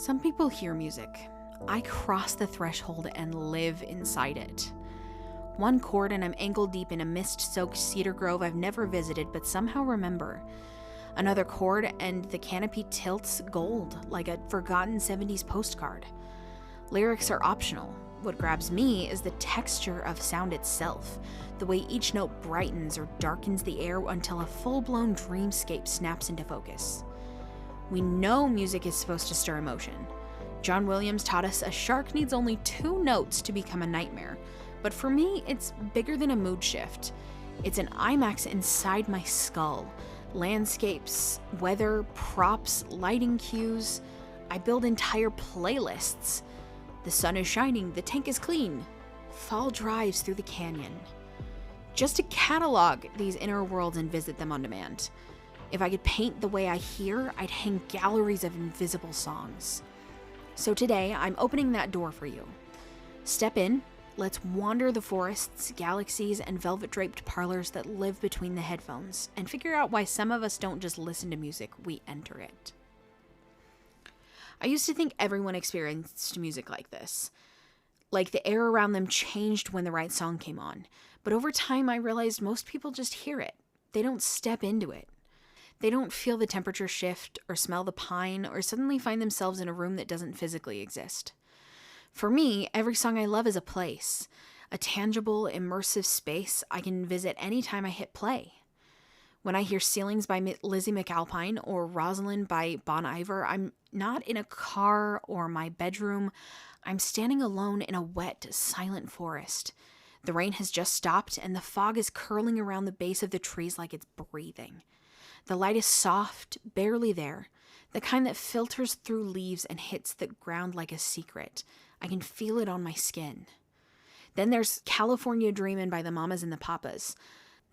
Some people hear music. I cross the threshold and live inside it. One chord and I'm ankle deep in a mist-soaked cedar grove I've never visited but somehow remember. Another chord and the canopy tilts gold like a forgotten 70s postcard. Lyrics are optional. What grabs me is the texture of sound itself, the way each note brightens or darkens the air until a full-blown dreamscape snaps into focus. We know music is supposed to stir emotion. John Williams taught us a shark needs only 2 notes to become a nightmare, but for me, it's bigger than a mood shift. It's an IMAX inside my skull. Landscapes, weather, props, lighting cues. I build entire playlists. The sun is shining, the tank is clean. Fall drives through the canyon. Just to catalog these inner worlds and visit them on demand. If I could paint the way I hear, I'd hang galleries of invisible songs. So today, I'm opening that door for you. Step in, let's wander the forests, galaxies, and velvet-draped parlors that live between the headphones, and figure out why some of us don't just listen to music, we enter it. I used to think everyone experienced music like this. Like the air around them changed when the right song came on. But over time, I realized most people just hear it. They don't step into it. They don't feel the temperature shift or smell the pine or suddenly find themselves in a room that doesn't physically exist. For me, every song I love is a place, a tangible, immersive space I can visit anytime I hit play. When I hear Ceilings by Lizzie McAlpine or Rosalind by Bon Iver, I'm not in a car or my bedroom. I'm standing alone in a wet, silent forest. The rain has just stopped and the fog is curling around the base of the trees like it's breathing. The light is soft, barely there, the kind that filters through leaves and hits the ground like a secret. I can feel it on my skin. Then there's California Dreamin' by the Mamas and the Papas.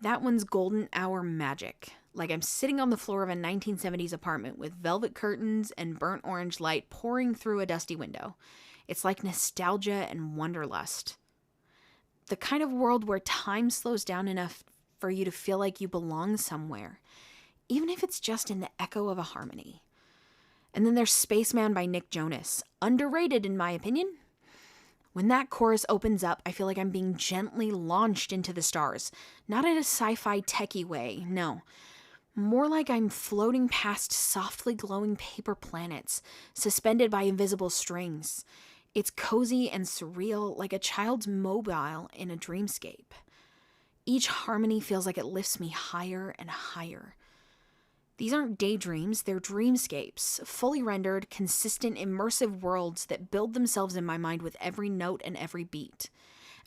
That one's golden hour magic, like I'm sitting on the floor of a 1970s apartment with velvet curtains and burnt orange light pouring through a dusty window. It's like nostalgia and wanderlust. The kind of world where time slows down enough for you to feel like you belong somewhere, even if it's just in the echo of a harmony. And then there's Spaceman by Nick Jonas, underrated in my opinion. When that chorus opens up, I feel like I'm being gently launched into the stars, not in a sci-fi techie way, no. More like I'm floating past softly glowing paper planets, suspended by invisible strings. It's cozy and surreal, like a child's mobile in a dreamscape. Each harmony feels like it lifts me higher and higher. These aren't daydreams, they're dreamscapes, fully rendered, consistent, immersive worlds that build themselves in my mind with every note and every beat.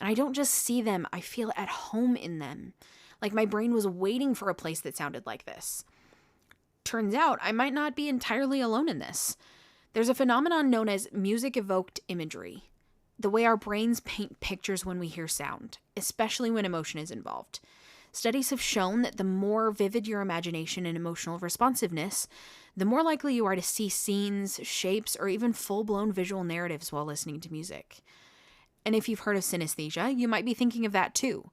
And I don't just see them, I feel at home in them. Like my brain was waiting for a place that sounded like this. Turns out, I might not be entirely alone in this. There's a phenomenon known as music-evoked imagery. The way our brains paint pictures when we hear sound, especially when emotion is involved. Studies have shown that the more vivid your imagination and emotional responsiveness, the more likely you are to see scenes, shapes, or even full-blown visual narratives while listening to music. And if you've heard of synesthesia, you might be thinking of that too.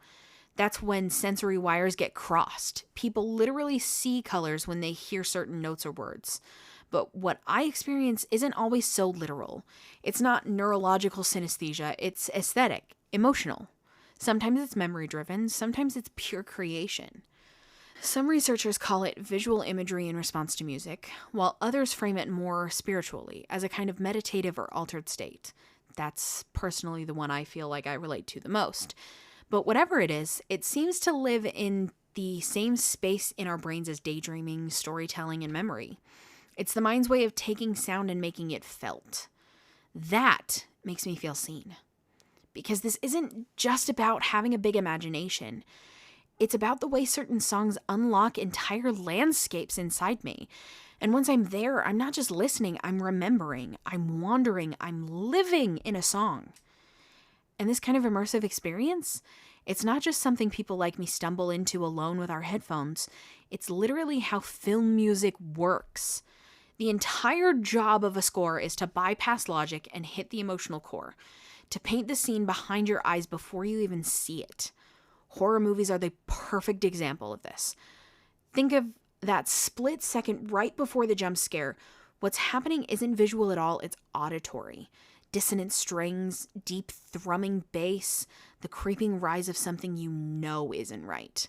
That's when sensory wires get crossed. People literally see colors when they hear certain notes or words. But what I experience isn't always so literal. It's not neurological synesthesia, it's aesthetic, emotional. Sometimes it's memory-driven, sometimes it's pure creation. Some researchers call it visual imagery in response to music, while others frame it more spiritually, as a kind of meditative or altered state. That's personally the one I feel like I relate to the most. But whatever it is, it seems to live in the same space in our brains as daydreaming, storytelling, and memory. It's the mind's way of taking sound and making it felt. That makes me feel seen. Because this isn't just about having a big imagination. It's about the way certain songs unlock entire landscapes inside me. And once I'm there, I'm not just listening, I'm remembering, I'm wandering, I'm living in a song. And this kind of immersive experience, it's not just something people like me stumble into alone with our headphones. It's literally how film music works. The entire job of a score is to bypass logic and hit the emotional core. To paint the scene behind your eyes before you even see it. Horror movies are the perfect example of this. Think of that split second right before the jump scare What's happening isn't visual at all, it's auditory. Dissonant strings, deep thrumming bass, the creeping rise of something you know isn't right.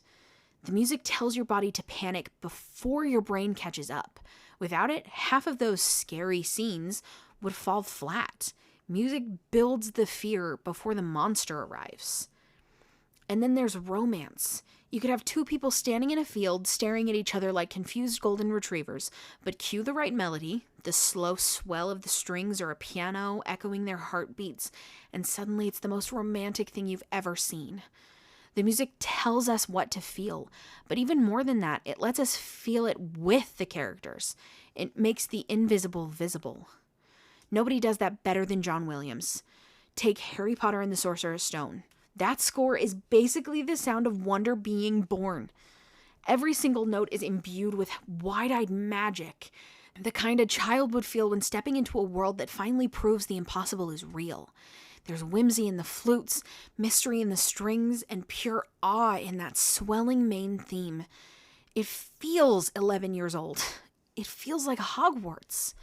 The music tells your body to panic before your brain catches up. Without it, half of those scary scenes would fall flat. Music builds the fear before the monster arrives. And then there's romance. You could have two people standing in a field staring at each other like confused golden retrievers, but cue the right melody, the slow swell of the strings or a piano echoing their heartbeats, and suddenly it's the most romantic thing you've ever seen. The music tells us what to feel, but even more than that, it lets us feel it with the characters. It makes the invisible visible. Nobody does that better than John Williams. Take Harry Potter and the Sorcerer's Stone. That score is basically the sound of wonder being born. Every single note is imbued with wide-eyed magic, the kind a child would feel when stepping into a world that finally proves the impossible is real. There's whimsy in the flutes, mystery in the strings, and pure awe in that swelling main theme. It feels 11 years old. It feels like Hogwarts.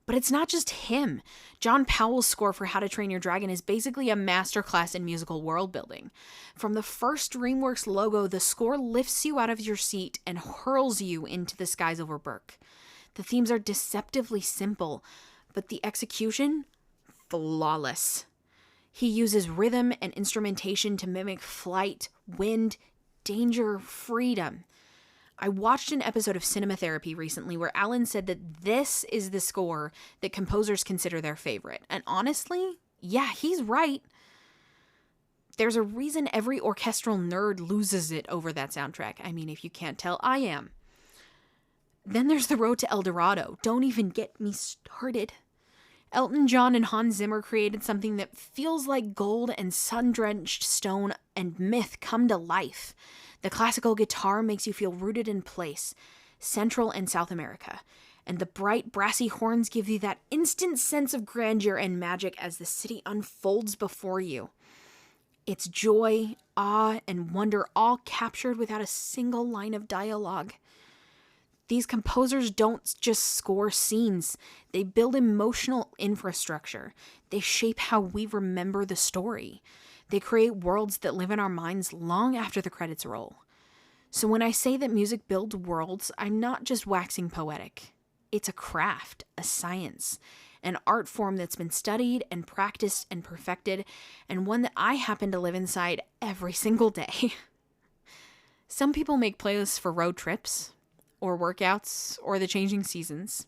But it's not just him. John Powell's score for How to Train Your Dragon is basically a masterclass in musical world building. From the first DreamWorks logo, the score lifts you out of your seat and hurls you into the skies over Berk. The themes are deceptively simple, but the execution, flawless. He uses rhythm and instrumentation to mimic flight, wind, danger, freedom. I watched an episode of Cinema Therapy recently where Alan said that this is the score that composers consider their favorite. And honestly, yeah, he's right. There's a reason every orchestral nerd loses it over that soundtrack. I mean, if you can't tell, I am. Then there's The Road to El Dorado. Don't even get me started. Elton John and Hans Zimmer created something that feels like gold and sun-drenched stone and myth come to life. The classical guitar makes you feel rooted in place, Central and South America, and the bright, brassy horns give you that instant sense of grandeur and magic as the city unfolds before you. It's joy, awe, and wonder all captured without a single line of dialogue. These composers don't just score scenes, they build emotional infrastructure. They shape how we remember the story. They create worlds that live in our minds long after the credits roll. So when I say that music builds worlds, I'm not just waxing poetic. It's a craft, a science, an art form that's been studied and practiced and perfected, and one that I happen to live inside every single day. Some people make playlists for road trips, or workouts, or the changing seasons.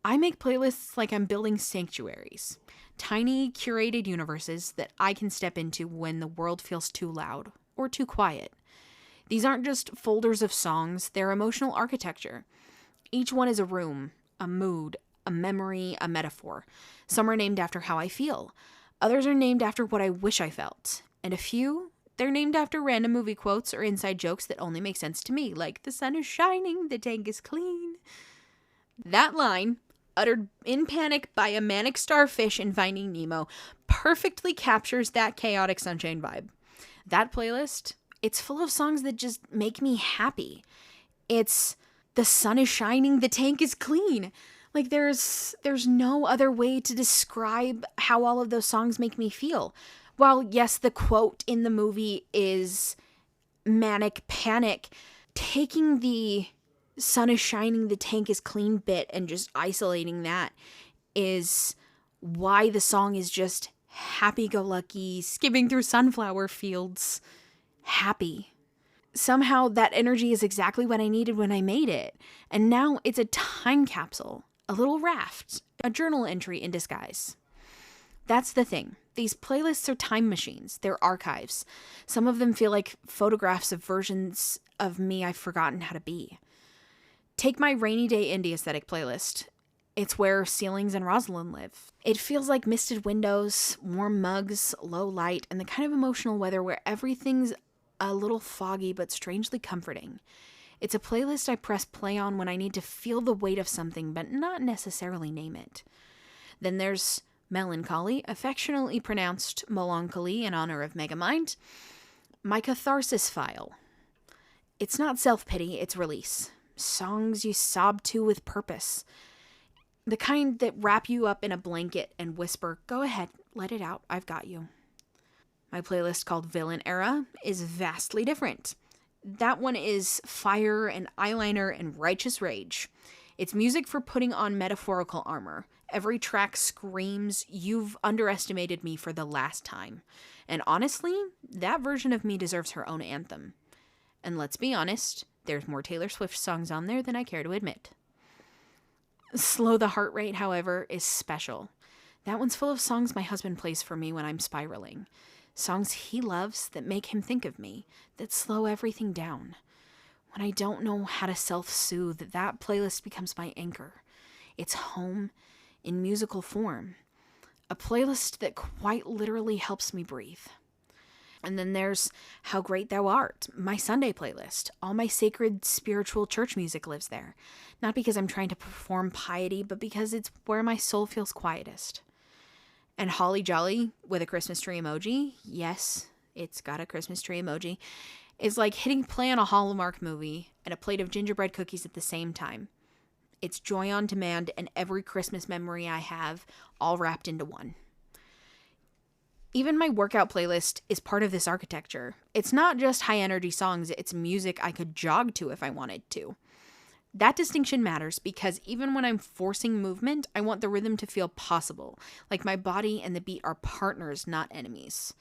I make playlists like I'm building sanctuaries, tiny curated universes that I can step into when the world feels too loud or too quiet. These aren't just folders of songs, they're emotional architecture. Each one is a room, a mood, a memory, a metaphor. Some are named after how I feel. Others are named after what I wish I felt. And a few, they're named after random movie quotes or inside jokes that only make sense to me, like "the sun is shining, the tank is clean." That line, uttered in panic by a manic starfish in Finding Nemo, perfectly captures that chaotic sunshine vibe. That playlist, it's full of songs that just make me happy. It's "the sun is shining, the tank is clean." Like there's no other way to describe how all of those songs make me feel. While yes, the quote in the movie is manic panic, taking the "sun is shining, the tank is clean" bit and just isolating that is why the song is just happy-go-lucky, skipping through sunflower fields, happy. Somehow that energy is exactly what I needed when I made it. And now it's a time capsule, a little raft, a journal entry in disguise. That's the thing. These playlists are time machines. They're archives. Some of them feel like photographs of versions of me I've forgotten how to be. Take my rainy day indie aesthetic playlist. It's where Ceilings and Rosalind live. It feels like misted windows, warm mugs, low light, and the kind of emotional weather where everything's a little foggy but strangely comforting. It's a playlist I press play on when I need to feel the weight of something but not necessarily name it. Then there's Melancholy, affectionately pronounced Melancholy in honor of Megamind, my catharsis file. It's not self-pity, it's release. Songs you sob to with purpose. The kind that wrap you up in a blanket and whisper, "Go ahead, let it out, I've got you." My playlist called Villain Era is vastly different. That one is fire and eyeliner and righteous rage. It's music for putting on metaphorical armor. Every track screams, "You've underestimated me for the last time." And honestly, that version of me deserves her own anthem. And let's be honest, there's more Taylor Swift songs on there than I care to admit. Slow the Heart Rate, however, is special. That one's full of songs my husband plays for me when I'm spiraling. Songs he loves that make him think of me, that slow everything down. When I don't know how to self-soothe, that playlist becomes my anchor. It's home in musical form. A playlist that quite literally helps me breathe. And then there's How Great Thou Art, my Sunday playlist. All my sacred spiritual church music lives there. Not because I'm trying to perform piety, but because it's where my soul feels quietest. And Holly Jolly with a Christmas tree emoji, yes, it's got a Christmas tree emoji, is like hitting play on a Hallmark movie and a plate of gingerbread cookies at the same time. It's joy on demand and every Christmas memory I have all wrapped into one. Even my workout playlist is part of this architecture. It's not just high energy songs, it's music I could jog to if I wanted to. That distinction matters because even when I'm forcing movement, I want the rhythm to feel possible, like my body and the beat are partners, not enemies.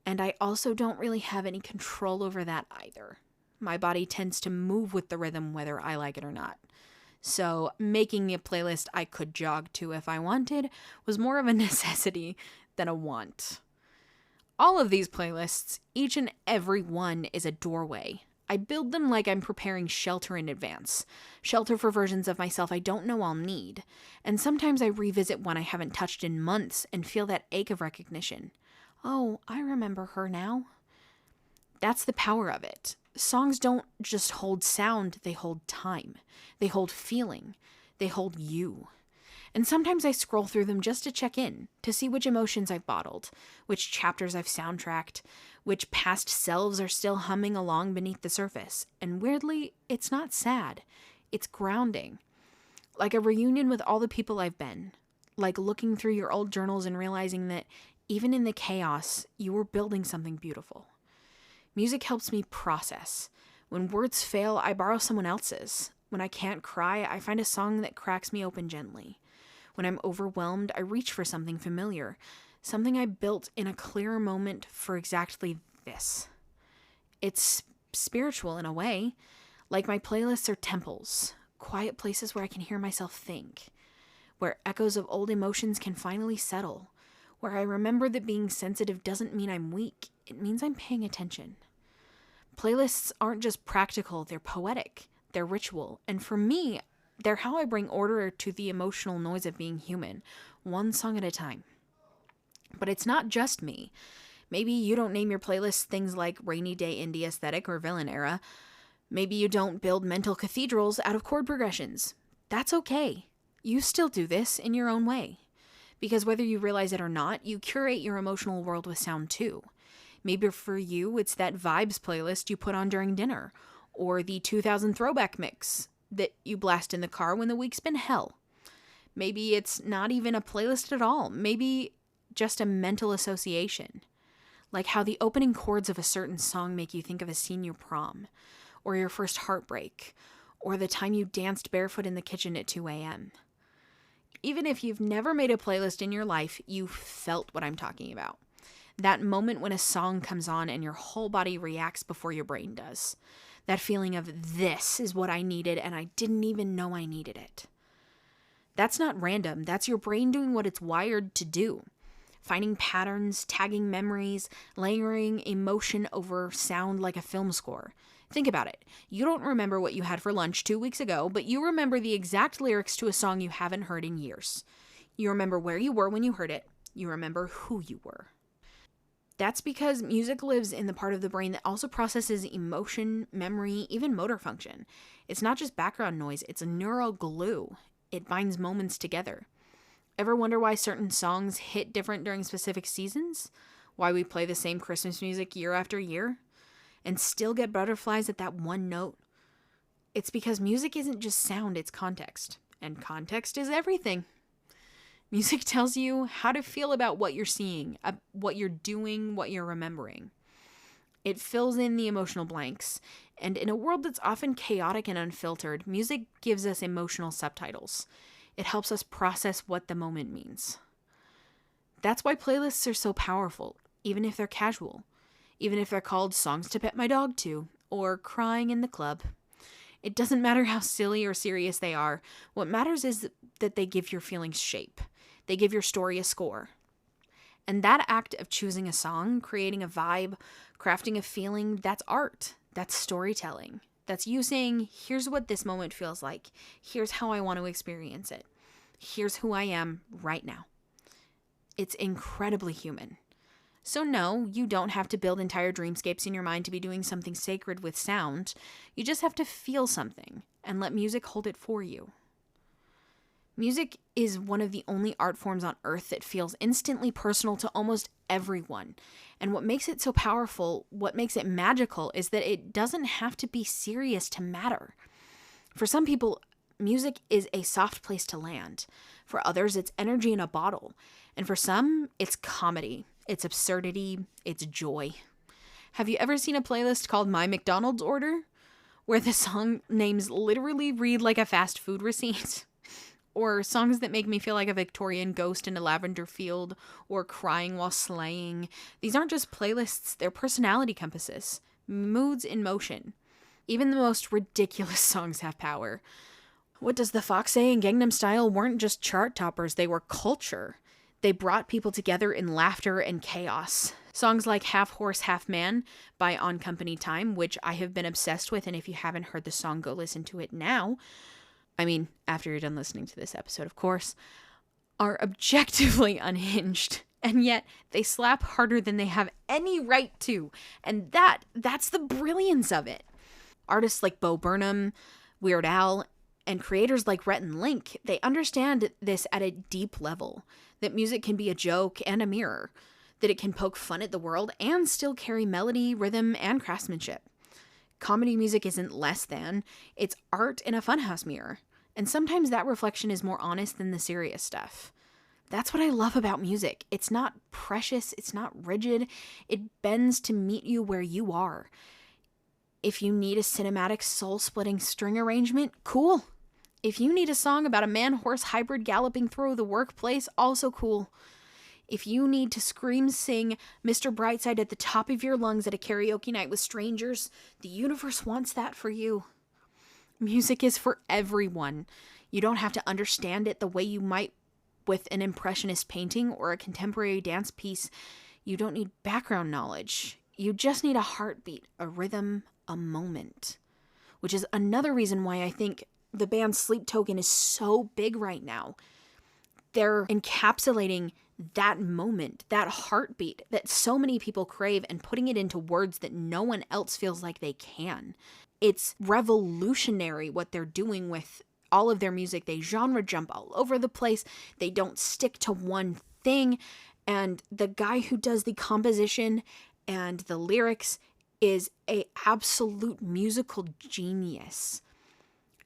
And I also don't really have any control over that either. My body tends to move with the rhythm whether I like it or not. So making a playlist I could jog to if I wanted was more of a necessity than a want. All of these playlists, each and every one is a doorway. I build them like I'm preparing shelter in advance. Shelter for versions of myself I don't know I'll need. And sometimes I revisit one I haven't touched in months and feel that ache of recognition. Oh, I remember her now. That's the power of it. Songs don't just hold sound, they hold time. They hold feeling. They hold you. And sometimes I scroll through them just to check in, to see which emotions I've bottled, which chapters I've soundtracked, which past selves are still humming along beneath the surface. And weirdly, it's not sad. It's grounding. Like a reunion with all the people I've been. Like looking through your old journals and realizing that even in the chaos, you were building something beautiful. Music helps me process. When words fail, I borrow someone else's. When I can't cry, I find a song that cracks me open gently. When I'm overwhelmed, I reach for something familiar, something I built in a clearer moment for exactly this. It's spiritual in a way. Like my playlists are temples, quiet places where I can hear myself think, where echoes of old emotions can finally settle, where I remember that being sensitive doesn't mean I'm weak, it means I'm paying attention. Playlists aren't just practical, they're poetic, they're ritual, and for me, they're how I bring order to the emotional noise of being human, one song at a time. But it's not just me. Maybe you don't name your playlist things like Rainy Day Indie Aesthetic or Villain Era. Maybe you don't build mental cathedrals out of chord progressions. That's okay. You still do this in your own way. Because whether you realize it or not, you curate your emotional world with sound too. Maybe for you, it's that vibes playlist you put on during dinner, or the 2000 throwback mix that you blast in the car when the week's been hell. Maybe it's not even a playlist at all. Maybe just a mental association. Like how the opening chords of a certain song make you think of a senior prom, or your first heartbreak, or the time you danced barefoot in the kitchen at 2 a.m. Even if you've never made a playlist in your life, you felt what I'm talking about. That moment when a song comes on and your whole body reacts before your brain does. That feeling of this is what I needed and I didn't even know I needed it. That's not random. That's your brain doing what it's wired to do. Finding patterns, tagging memories, layering emotion over sound like a film score. Think about it. You don't remember what you had for lunch 2 weeks ago, but you remember the exact lyrics to a song you haven't heard in years. You remember where you were when you heard it. You remember who you were. That's because music lives in the part of the brain that also processes emotion, memory, even motor function. It's not just background noise, it's a neural glue. It binds moments together. Ever wonder why certain songs hit different during specific seasons? Why we play the same Christmas music year after year? And still get butterflies at that one note? It's because music isn't just sound, it's context. And context is everything. Music tells you how to feel about what you're seeing, what you're doing, what you're remembering. It fills in the emotional blanks, and in a world that's often chaotic and unfiltered, music gives us emotional subtitles. It helps us process what the moment means. That's why playlists are so powerful, even if they're casual, even if they're called Songs to Pet My Dog To, or Crying in the Club. It doesn't matter how silly or serious they are. What matters is that they give your feelings shape. They give your story a score. And that act of choosing a song, creating a vibe, crafting a feeling, that's art. That's storytelling. That's you saying, here's what this moment feels like. Here's how I want to experience it. Here's who I am right now. It's incredibly human. So no, you don't have to build entire dreamscapes in your mind to be doing something sacred with sound. You just have to feel something and let music hold it for you. Music is one of the only art forms on earth that feels instantly personal to almost everyone. And what makes it so powerful, what makes it magical, is that it doesn't have to be serious to matter. For some people, music is a soft place to land. For others, it's energy in a bottle. And for some, it's comedy, it's absurdity, it's joy. Have you ever seen a playlist called My McDonald's Order, where the song names literally read like a fast food receipt? Or songs that make me feel like a Victorian ghost in a lavender field, or crying while slaying. These aren't just playlists, they're personality compasses, moods in motion. Even the most ridiculous songs have power. What does the Fox say in Gangnam Style weren't just chart toppers, they were culture. They brought people together in laughter and chaos. Songs like Half Horse, Half Man by On Company Time, which I have been obsessed with, and if you haven't heard the song, go listen to it now. I mean, after you're done listening to this episode, of course, are objectively unhinged, and yet they slap harder than they have any right to, and that's the brilliance of it. Artists like Bo Burnham, Weird Al, and creators like Rhett and Link, they understand this at a deep level, that music can be a joke and a mirror, that it can poke fun at the world and still carry melody, rhythm, and craftsmanship. Comedy music isn't less than, it's art in a funhouse mirror. And sometimes that reflection is more honest than the serious stuff. That's what I love about music. It's not precious, it's not rigid, it bends to meet you where you are. If you need a cinematic soul-splitting string arrangement, cool. If you need a song about a man-horse hybrid galloping through the workplace, also cool. If you need to scream sing Mr. Brightside at the top of your lungs at a karaoke night with strangers, the universe wants that for you. Music is for everyone. You don't have to understand it the way you might with an impressionist painting or a contemporary dance piece. You don't need background knowledge. You just need a heartbeat, a rhythm, a moment. Which is another reason why I think the band Sleep Token is so big right now. They're encapsulating that moment, that heartbeat that so many people crave and putting it into words that no one else feels like they can. It's revolutionary what they're doing with all of their music. They genre jump all over the place. They don't stick to one thing. And the guy who does the composition and the lyrics is an absolute musical genius.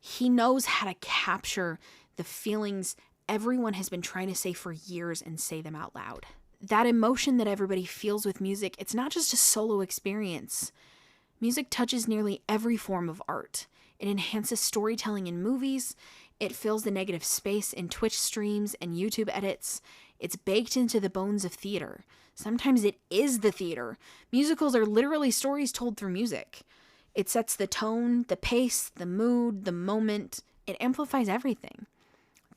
He knows how to capture the feelings everyone has been trying to say for years and say them out loud. That emotion that everybody feels with music, it's not just a solo experience. Music touches nearly every form of art. It enhances storytelling in movies. It fills the negative space in Twitch streams and YouTube edits. It's baked into the bones of theater. Sometimes it is the theater. Musicals are literally stories told through music. It sets the tone, the pace, the mood, the moment. It amplifies everything.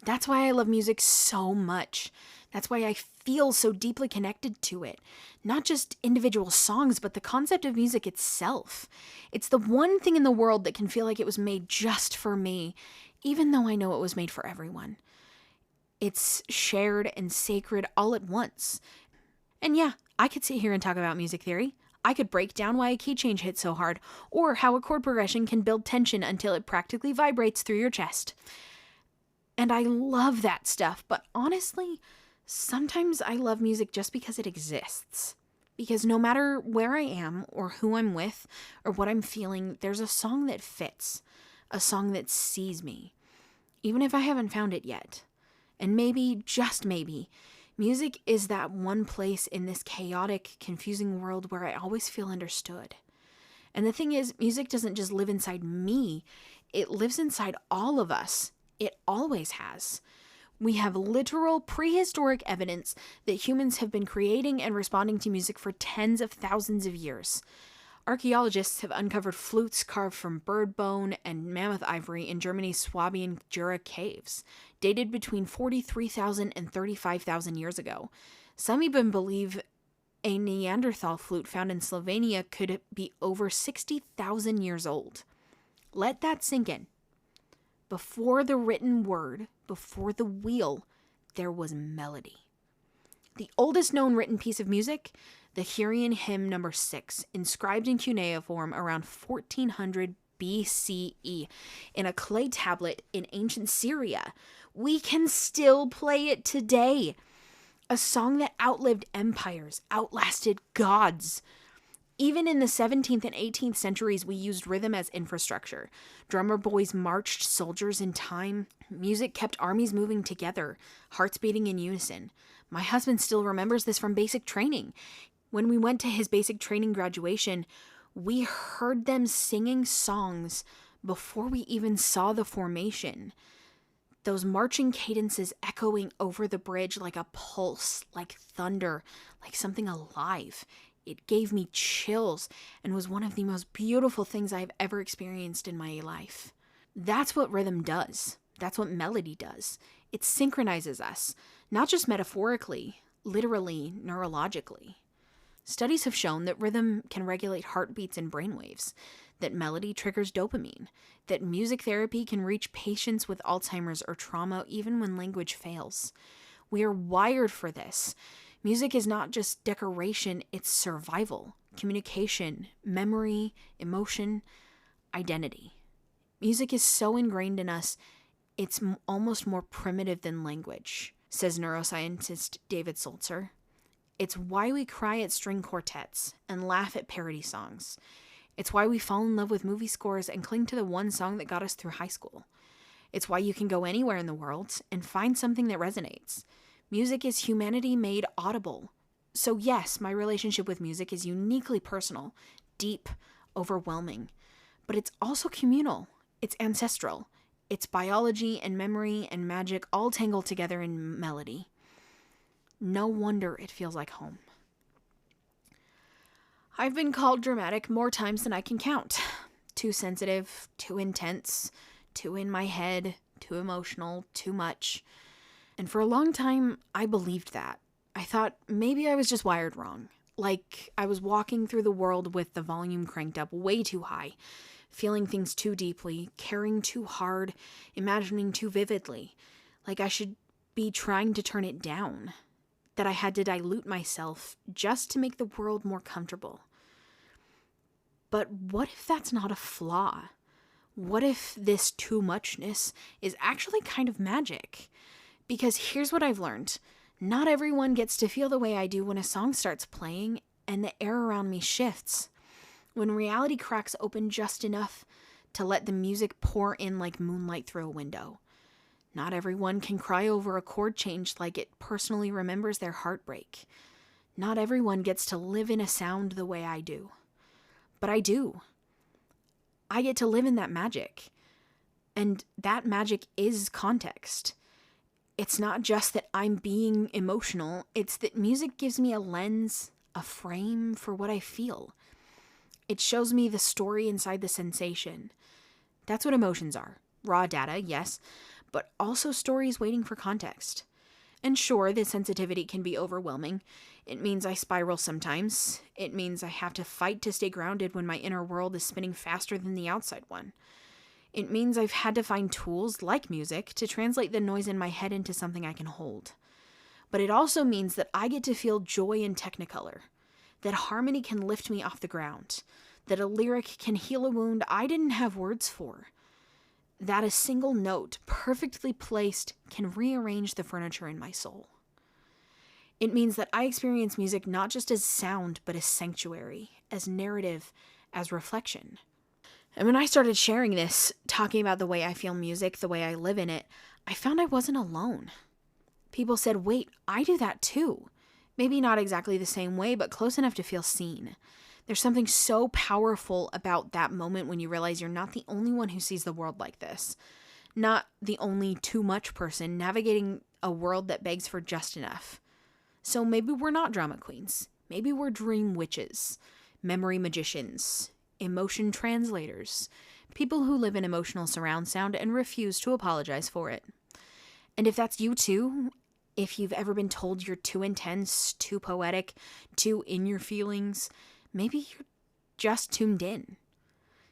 That's why I love music so much. That's why I feel so deeply connected to it. Not just individual songs, but the concept of music itself. It's the one thing in the world that can feel like it was made just for me, even though I know it was made for everyone. It's shared and sacred all at once. And yeah, I could sit here and talk about music theory. I could break down why a key change hits so hard, or how a chord progression can build tension until it practically vibrates through your chest. And I love that stuff, but honestly, sometimes I love music just because it exists. Because no matter where I am, or who I'm with, or what I'm feeling, there's a song that fits. A song that sees me. Even if I haven't found it yet. And maybe, just maybe, music is that one place in this chaotic, confusing world where I always feel understood. And the thing is, music doesn't just live inside me, it lives inside all of us. It always has. We have literal prehistoric evidence that humans have been creating and responding to music for tens of thousands of years. Archaeologists have uncovered flutes carved from bird bone and mammoth ivory in Germany's Swabian Jura caves, dated between 43,000 and 35,000 years ago. Some even believe a Neanderthal flute found in Slovenia could be over 60,000 years old. Let that sink in. Before the written word, before the wheel, there was melody. The oldest known written piece of music, the Hurrian hymn number 6, inscribed in cuneiform around 1400 BCE in a clay tablet in ancient Syria. We can still play it today. A song that outlived empires, outlasted gods. Even in the 17th and 18th centuries, we used rhythm as infrastructure. Drummer boys marched soldiers in time. Music kept armies moving together, hearts beating in unison. My husband still remembers this from basic training. When we went to his basic training graduation, we heard them singing songs before we even saw the formation. Those marching cadences echoing over the bridge like a pulse, like thunder, like something alive. It gave me chills and was one of the most beautiful things I've ever experienced in my life. That's what rhythm does. That's what melody does. It synchronizes us, not just metaphorically, literally, neurologically. Studies have shown that rhythm can regulate heartbeats and brainwaves, that melody triggers dopamine, that music therapy can reach patients with Alzheimer's or trauma even when language fails. We are wired for this. Music is not just decoration, it's survival, communication, memory, emotion, identity. Music is so ingrained in us, it's almost more primitive than language, says neuroscientist David Sulzer. It's why we cry at string quartets and laugh at parody songs. It's why we fall in love with movie scores and cling to the one song that got us through high school. It's why you can go anywhere in the world and find something that resonates. Music is humanity made audible. So yes, my relationship with music is uniquely personal, deep, overwhelming. But it's also communal. It's ancestral. It's biology and memory and magic all tangled together in melody. No wonder it feels like home. I've been called dramatic more times than I can count. Too sensitive, too intense, too in my head, too emotional, too much. And for a long time, I believed that. I thought maybe I was just wired wrong. Like I was walking through the world with the volume cranked up way too high, feeling things too deeply, caring too hard, imagining too vividly. Like I should be trying to turn it down. That I had to dilute myself just to make the world more comfortable. But what if that's not a flaw? What if this too muchness is actually kind of magic? Because here's what I've learned. Not everyone gets to feel the way I do when a song starts playing and the air around me shifts. When reality cracks open just enough to let the music pour in like moonlight through a window. Not everyone can cry over a chord change like it personally remembers their heartbreak. Not everyone gets to live in a sound the way I do. But I do. I get to live in that magic. And that magic is context. It's not just that I'm being emotional, it's that music gives me a lens, a frame for what I feel. It shows me the story inside the sensation. That's what emotions are. Raw data, yes, but also stories waiting for context. And sure, the sensitivity can be overwhelming. It means I spiral sometimes. It means I have to fight to stay grounded when my inner world is spinning faster than the outside one. It means I've had to find tools, like music, to translate the noise in my head into something I can hold. But it also means that I get to feel joy in Technicolor, that harmony can lift me off the ground, that a lyric can heal a wound I didn't have words for, that a single note, perfectly placed, can rearrange the furniture in my soul. It means that I experience music not just as sound, but as sanctuary, as narrative, as reflection. And when I started sharing this, talking about the way I feel music, the way I live in it, I found I wasn't alone. People said, wait, I do that too. Maybe not exactly the same way, but close enough to feel seen. There's something so powerful about that moment when you realize you're not the only one who sees the world like this. Not the only too much person navigating a world that begs for just enough. So maybe we're not drama queens. Maybe we're dream witches, memory magicians, emotion translators, people who live in emotional surround sound and refuse to apologize for it. And if that's you too, if you've ever been told you're too intense, too poetic, too in your feelings, maybe you're just tuned in.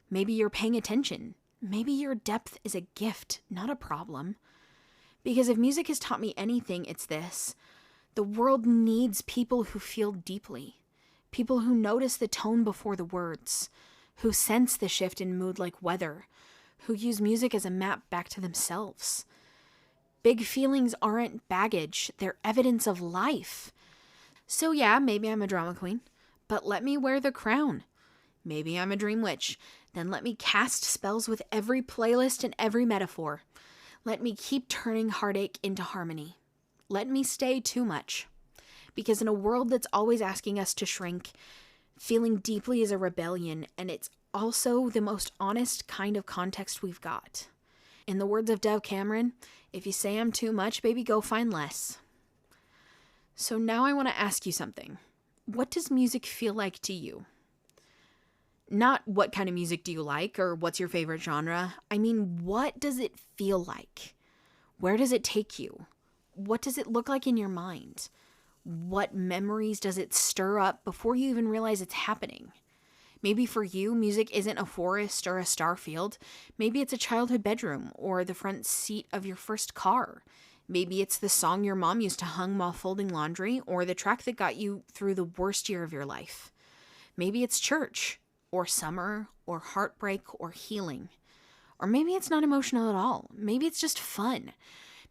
Maybe you're paying attention. Maybe your depth is a gift, not a problem. Because if music has taught me anything, it's this. The world needs people who feel deeply. People who notice the tone before the words. Who sense the shift in mood like weather. Who use music as a map back to themselves. Big feelings aren't baggage. They're evidence of life. So yeah, maybe I'm a drama queen. But let me wear the crown. Maybe I'm a dream witch. Then let me cast spells with every playlist and every metaphor. Let me keep turning heartache into harmony. Let me stay too much. Because in a world that's always asking us to shrink, feeling deeply is a rebellion, and it's also the most honest kind of context we've got. In the words of Dove Cameron, if you say I'm too much, baby, go find less. So now I want to ask you something. What does music feel like to you? Not what kind of music do you like or what's your favorite genre. I mean, what does it feel like? Where does it take you? What does it look like in your mind? What memories does it stir up before you even realize it's happening? Maybe for you, music isn't a forest or a star field. Maybe it's a childhood bedroom or the front seat of your first car. Maybe it's the song your mom used to hum while folding laundry or the track that got you through the worst year of your life. Maybe it's church or summer or heartbreak or healing. Or maybe it's not emotional at all. Maybe it's just fun.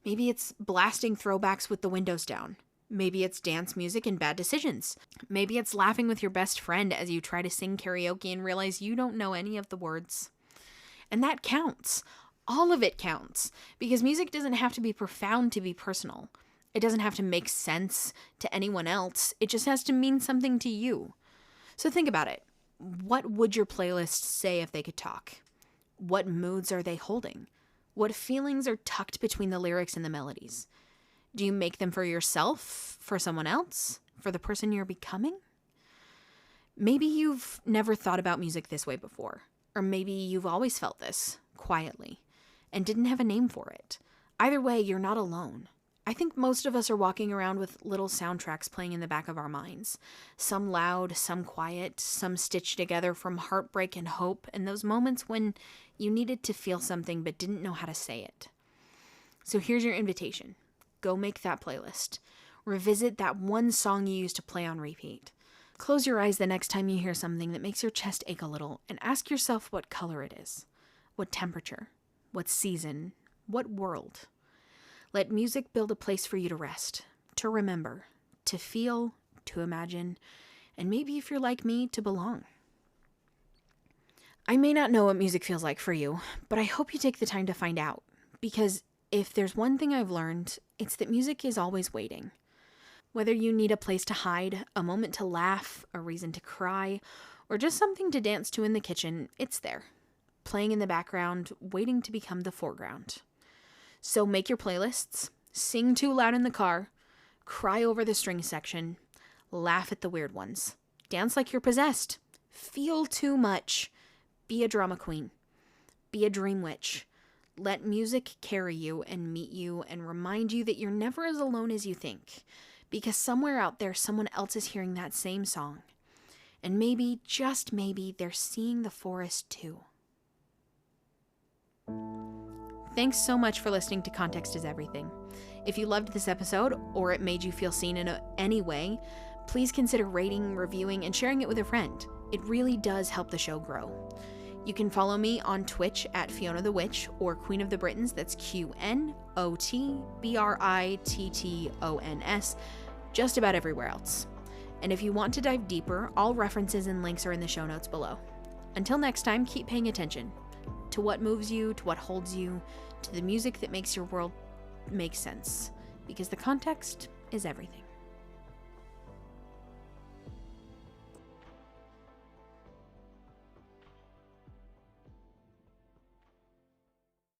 Maybe it's blasting throwbacks with the windows down. Maybe it's dance music and bad decisions. Maybe it's laughing with your best friend as you try to sing karaoke and realize you don't know any of the words. And that counts. All of it counts. Because music doesn't have to be profound to be personal. It doesn't have to make sense to anyone else. It just has to mean something to you. So think about it. What would your playlist say if they could talk? What moods are they holding? What feelings are tucked between the lyrics and the melodies? Do you make them for yourself, for someone else, for the person you're becoming? Maybe you've never thought about music this way before, or maybe you've always felt this, quietly, and didn't have a name for it. Either way, you're not alone. I think most of us are walking around with little soundtracks playing in the back of our minds. Some loud, some quiet, some stitched together from heartbreak and hope, and those moments when you needed to feel something but didn't know how to say it. So here's your invitation. Go make that playlist. Revisit that one song you used to play on repeat. Close your eyes the next time you hear something that makes your chest ache a little and ask yourself what color it is, what temperature, what season, what world. Let music build a place for you to rest, to remember, to feel, to imagine, and maybe if you're like me, to belong. I may not know what music feels like for you, but I hope you take the time to find out, because if there's one thing I've learned, it's that music is always waiting. Whether you need a place to hide, a moment to laugh, a reason to cry, or just something to dance to in the kitchen, it's there, playing in the background, waiting to become the foreground. So make your playlists, sing too loud in the car, cry over the string section, laugh at the weird ones, dance like you're possessed, feel too much, be a drama queen, be a dream witch. Let music carry you and meet you and remind you that you're never as alone as you think, because somewhere out there someone else is hearing that same song. And maybe, just maybe, they're seeing the forest too. Thanks so much for listening to Context is Everything. If you loved this episode, or it made you feel seen in any way, please consider rating, reviewing, and sharing it with a friend. It really does help the show grow. You can follow me on Twitch at Fiona the Witch or Queen of the Britons, that's QNOTBRITTONS, just about everywhere else. And if you want to dive deeper, all references and links are in the show notes below. Until next time, keep paying attention to what moves you, to what holds you, to the music that makes your world make sense. because the context is everything.